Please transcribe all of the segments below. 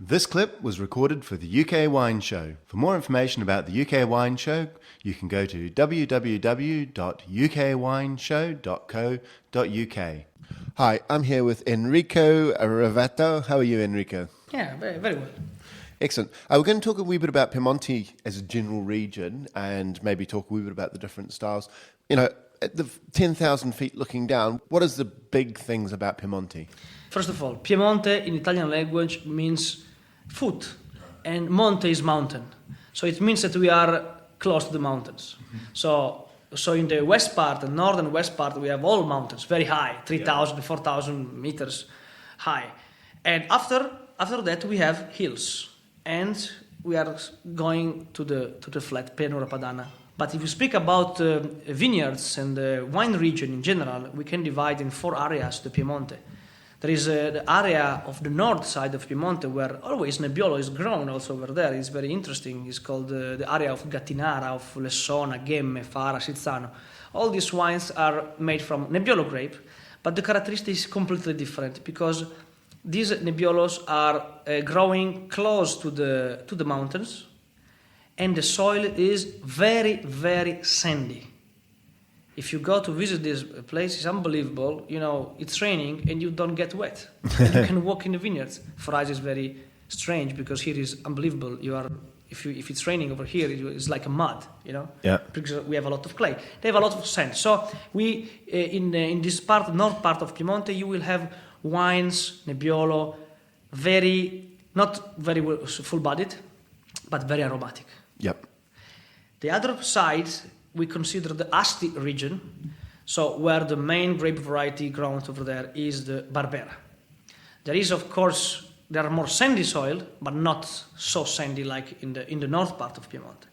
This clip was recorded for the UK Wine Show. For more information about the UK Wine Show, you can go to www.ukwineshow.co.uk. Hi, I'm here with Enrico Rivetto. How are you, Enrico? Yeah, very, very well. Excellent. We're going to talk a wee bit about Piedmont as a general region and maybe talk a wee bit about the different styles. You know, at the 10,000 feet looking down, what is the big things about Piedmont? First of all, Piemonte in Italian language means foot, and monte is mountain. So it means that we are close to the mountains. So in the west part, the northern west part, we have all mountains, very high, 3,000, 4,000 meters high. And after that, we have hills. And we are going to the flat, Pianura Padana. But if you speak about vineyards and the wine region in general, we can divide in 4 areas the Piemonte. There is the area of the north side of Piemonte where always Nebbiolo is grown also over there. It's very interesting. It's called the area of Gattinara, of Lessona, Gemme, Fara, Sizzano. All these wines are made from Nebbiolo grape, but the characteristic is completely different because these Nebbiolos are growing close to the mountains, and the soil is very, very sandy. If you go to visit this place, it's unbelievable. You know, it's raining and you don't get wet. And you can walk in the vineyards. For us, it's very strange because here is unbelievable. If it's raining over here, it's like a mud, you know. Yeah. Because we have a lot of clay. They have a lot of sand. So we in this north part of Piemonte, you will have wines, Nebbiolo, not very full-bodied, but very aromatic. Yep. The other side, we consider the Asti region, so where the main grape variety grown over there is the Barbera. There is, of course, there are more sandy soil, but not so sandy like in the north part of Piedmont.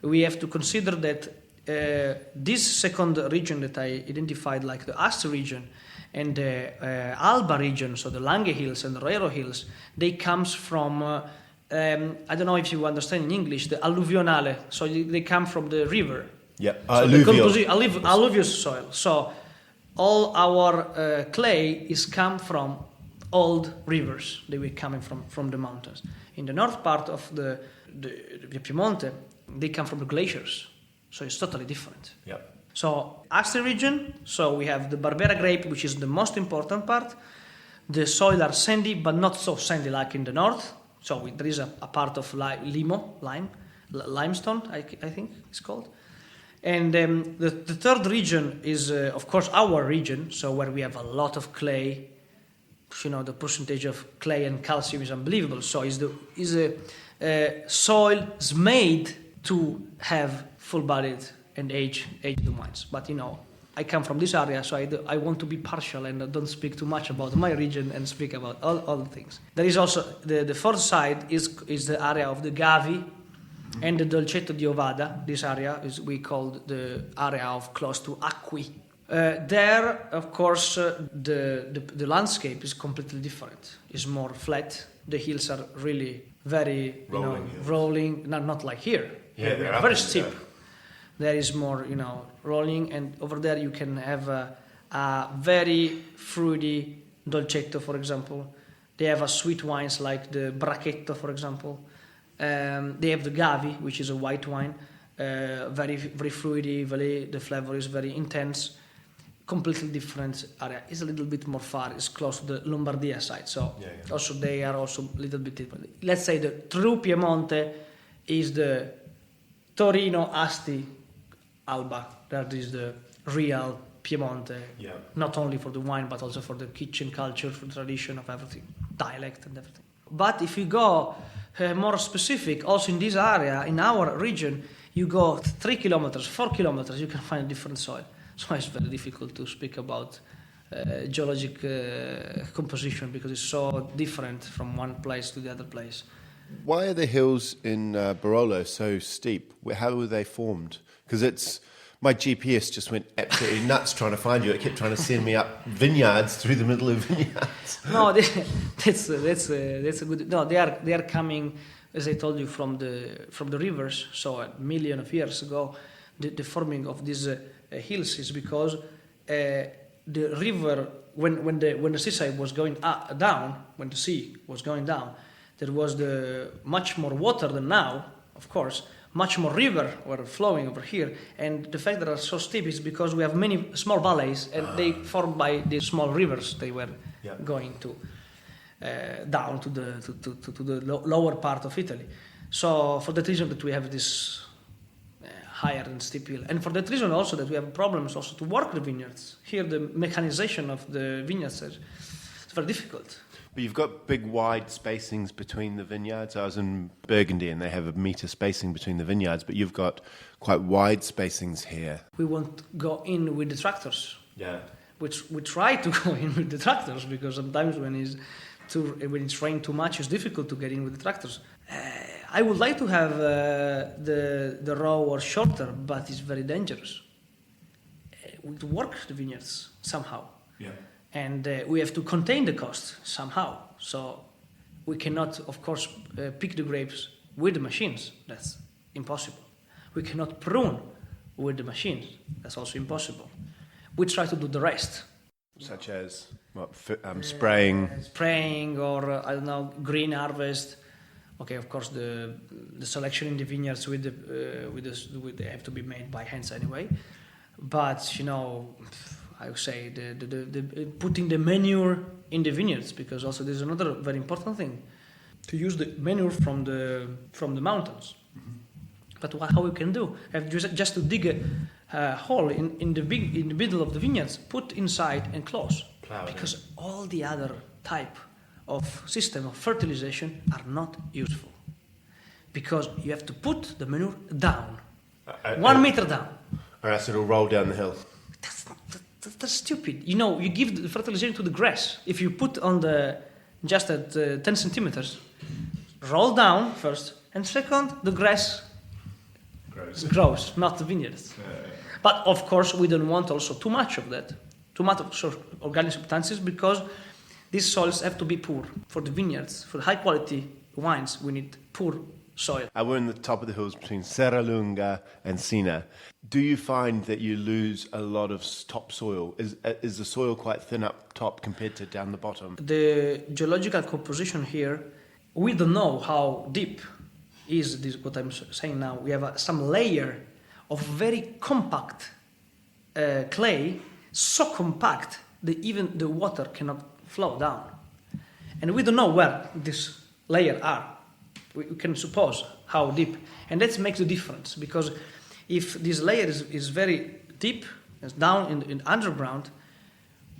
We have to consider that this second region that I identified, like the Asti region and the Alba region, so the Langhe Hills and the Roero Hills, they comes from I don't know if you understand in English, the alluvionale. So they come from the river. Yeah, so alluvious soil. So all our clay is come from old rivers. They were coming from the mountains. In the north part of the Piemonte, they come from the glaciers. So it's totally different. Yeah. So Asti region, so we have the Barbera grape, which is the most important part. The soil are sandy, but not so sandy like in the north. So there is a part of limestone, I think it's called. And the third region is, of course, our region, so where we have a lot of clay. You know, the percentage of clay and calcium is unbelievable. So soil is made to have full-bodied and aged wines. But, you know, I come from this area, so I want to be partial and don't speak too much about my region and speak about all the things. There is also the fourth side is the area of the Gavi and the Dolcetto di Ovada. This area we call the area of close to Acqui. There, of course, the landscape is completely different. It's more flat. The hills are really very rolling. Not like here. Yeah, they're very steep. There is more, rolling, and over there you can have a very fruity dolcetto, for example. They have sweet wines like the Bracchetto, for example. They have the Gavi, which is a white wine, very very fruity. The flavor is very intense. Completely different area. It's a little bit more far. It's close to the Lombardia side, so also they are also a little bit different. Let's say the true Piemonte is the Torino, Asti, Alba. That is the real Piemonte, not only for the wine, but also for the kitchen culture, for the tradition of everything, dialect and everything. But if you go more specific, also in this area, in our region, you go 3 kilometers, 4 kilometers, you can find a different soil. So it's very difficult to speak about geologic composition because it's so different from one place to the other place. Why are the hills in Barolo so steep? How were they formed? Because my GPS just went absolutely nuts trying to find you. It kept trying to send me up vineyards through the middle of vineyards. No, that's a good. No, they are coming, as I told you, from the rivers. So a million of years ago, the forming of these hills is because the river, when the seaside was going down, when the sea was going down, there was much more water than now, of course. Much more river were flowing over here, and the fact that they are so steep is because we have many small valleys, and they formed by the small rivers. They were going to down to the lower part of Italy. So for that reason that we have this higher and steep hill, and for that reason also that we have problems also to work the vineyards. Here the mechanization of the vineyards is very difficult. But you've got big wide spacings between the vineyards. I was in Burgundy and they have a meter spacing between the vineyards, but you've got quite wide spacings here. We won't go in with the tractors. Yeah. Which we try to go in with the tractors, because sometimes when it's rained too much, it's difficult to get in with the tractors. I would like to have the row or shorter, but it's very dangerous. We have to work the vineyards somehow. Yeah. And we have to contain the cost somehow. So we cannot, of course, pick the grapes with the machines. That's impossible. We cannot prune with the machines. That's also impossible. We try to do the rest. Such as what, spraying? Spraying, or I don't know, green harvest. Okay, of course, the selection in the vineyards they have to be made by hands anyway. But I would say the putting the manure in the vineyards, because also there's another very important thing, to use the manure from the mountains. Mm-hmm. But how we can do? Have just to dig a hole in the middle of the vineyards, put inside and close. Because all the other type of system of fertilization are not useful, because you have to put the manure down, 1 meter down, or else it'll roll down the hill. That's stupid. You give the fertilization to the grass. If you put on just at 10 centimeters, roll down first, and second, the grass grows, not the vineyards. But of course, we don't want also too much of that, too much of organic substances, because these soils have to be poor. For the vineyards, for high quality wines, we need poor soil. We're in the top of the hills between Serralunga and Sina. Do you find that you lose a lot of topsoil? Is the soil quite thin up top compared to down the bottom? The geological composition here, we don't know how deep is this. What I'm saying now, we have some layer of very compact clay, so compact that even the water cannot flow down, and we don't know where this layer are. We can suppose how deep, and that makes the difference, because if this layer is very deep, it's down in underground,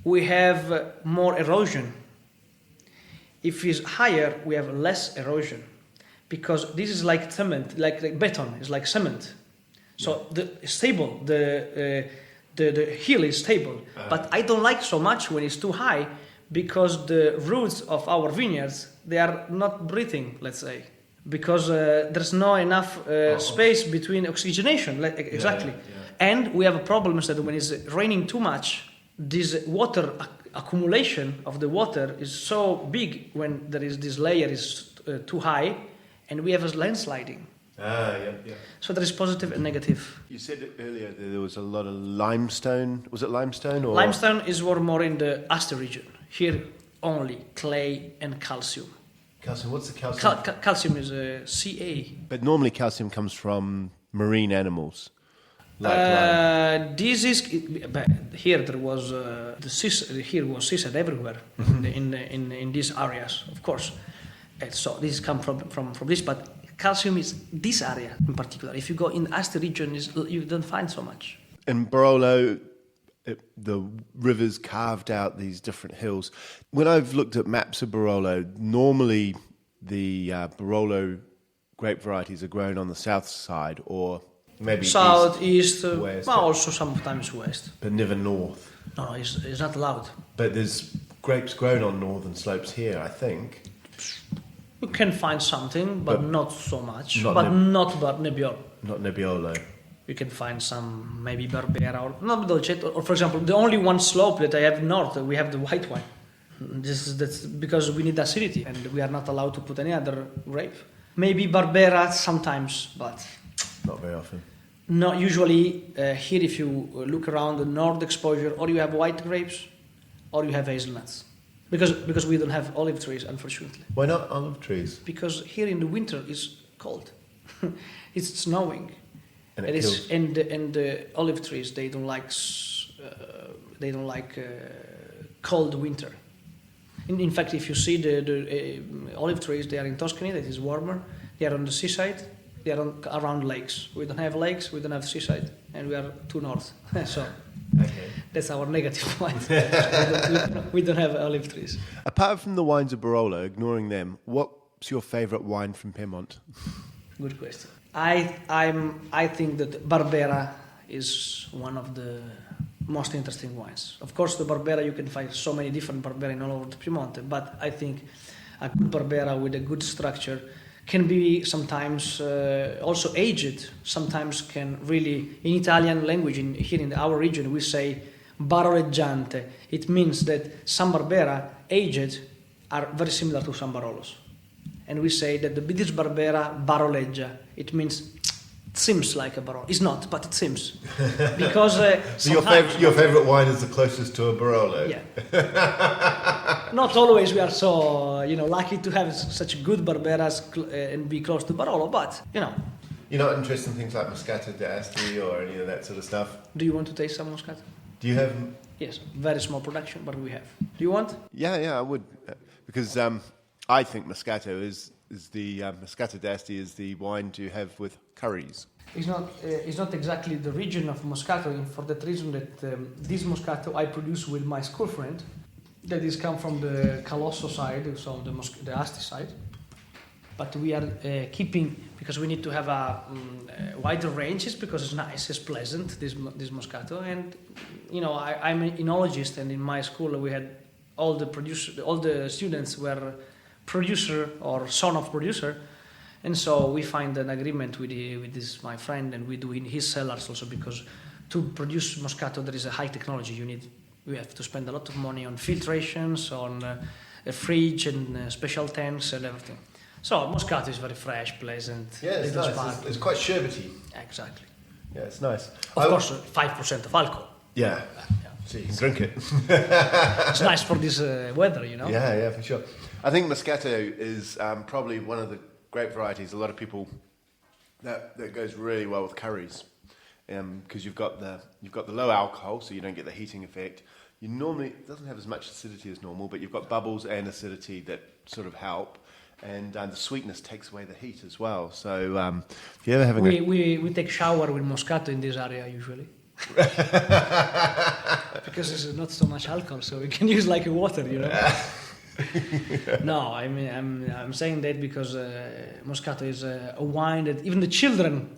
we have more erosion. If it's higher, we have less erosion, because this is like cement, like beton, it's like cement. So the hill is stable, but I don't like so much when it's too high, because the roots of our vineyards, they are not breathing, let's say, because there's not enough space between oxygenation, exactly. And we have a problem is that when it's raining too much, this water accumulation of the water is so big when there is this layer is too high, and we have a landsliding. So there is positive and negative. You said earlier that there was a lot of limestone. Was it limestone? Or? Limestone is more in the Asti region. Here only clay and calcium. Calcium, what's the calcium? Calcium is Ca. But normally calcium comes from marine animals. This is here. There was here was seaside everywhere in these areas, of course. And so this come from this, but calcium is this area in particular. If you go in Asti region, you don't find so much. In Barolo, the rivers carved out these different hills. When I've looked at maps of Barolo, normally the Barolo grape varieties are grown on the south side, or maybe south, east, west, also sometimes west. But never north. No, it's not allowed. But there's grapes grown on northern slopes here, I think. You can find something, but not so much. Not Nebbiolo. Not Nebbiolo. You can find some, maybe Barbera or not Dolcetto, or for example, the only one slope that I have north, we have the white one. That's because we need acidity, and we are not allowed to put any other grape. Maybe Barbera sometimes, but not very often. No, usually here, if you look around the north exposure, or you have white grapes, or you have hazelnuts. Because we don't have olive trees, unfortunately. Why not olive trees? Because here in the winter is cold, it's snowing, And it kills. and the olive trees they don't like cold winter. In fact, if you see the olive trees, they are in Tuscany, that is warmer. They are on the seaside. They are around lakes. We don't have lakes. We don't have seaside, and we are too north. So Okay. that's our negative point. We don't have olive trees. Apart from the wines of Barolo, ignoring them, what's your favourite wine from Piedmont? Good question. I think that Barbera is one of the most interesting wines. Of course, the Barbera, you can find so many different Barbera in all over the Piedmont, but I think a good Barbera with a good structure can be sometimes also aged. Sometimes can really, in Italian language, here in our region, we say baroleggiante. It means that some Barbera aged are very similar to some Barolos. And we say that the British Barbera baroleggia. It means it seems like a Barolo. It's not, but it seems. Because So your favourite wine is the closest to a Barolo? Yeah. Not always we are so lucky to have such good Barberas and be close to Barolo, but You're not interested in things like Moscato d'Asti or any of that sort of stuff? Do you want to taste some Moscato? Do you have... Yes, very small production, but we have. Do you want? Yeah, I would. Because I think Moscato is the... Moscato d'Asti is the wine to have with curries. It's not exactly the region of Moscato, for that reason that this Moscato I produce with my school friend, that is come from the Calosso side, so the Asti side. But we are keeping, because we need to have a wider ranges, because it's nice, it's pleasant, this Moscato. And, I'm an enologist, and in my school we had all the students were producer or son of producer. And so we find an agreement with this my friend, and we do in his cellars also, because to produce Moscato there is a high technology. We have to spend a lot of money on filtrations, on a fridge and special tanks and everything. So Moscato is very fresh, pleasant. Yeah, it's nice. It's quite sherbety. Exactly. Yeah, it's nice. Of course, 5% of alcohol. Yeah. So you can drink it. It's nice for this weather, Yeah, for sure. I think Moscato is probably one of the great varieties. A lot of people that goes really well with curries, because you've got the low alcohol, so you don't get the heating effect. It doesn't have as much acidity as normal, but you've got bubbles and acidity that sort of help, and the sweetness takes away the heat as well. So if you're ever having we take shower with Moscato in this area usually. Because there's not so much alcohol, so we can use like a water, No, I mean I'm saying that because Moscato is a wine that even the children.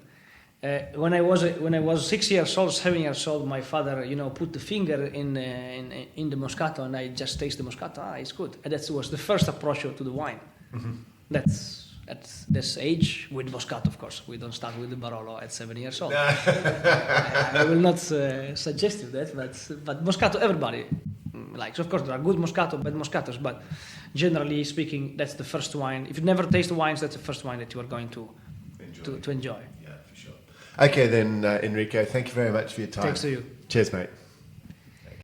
When I was 6 years old, 7 years old, my father put the finger in the Moscato, and I just taste the Moscato. It's good. And that was the first approach to the wine. Mm-hmm. That's at this age with Moscato, of course. We don't start with the Barolo at 7 years old. I will not suggest you that, but Moscato everybody likes. Of course, there are good Moscato, bad Moscatos, but generally speaking, that's the first wine. If you never taste wines, that's the first wine that you are going to enjoy. Yeah, for sure. Okay then, Enrico, thank you very much for your time. Thanks to you. Cheers, mate.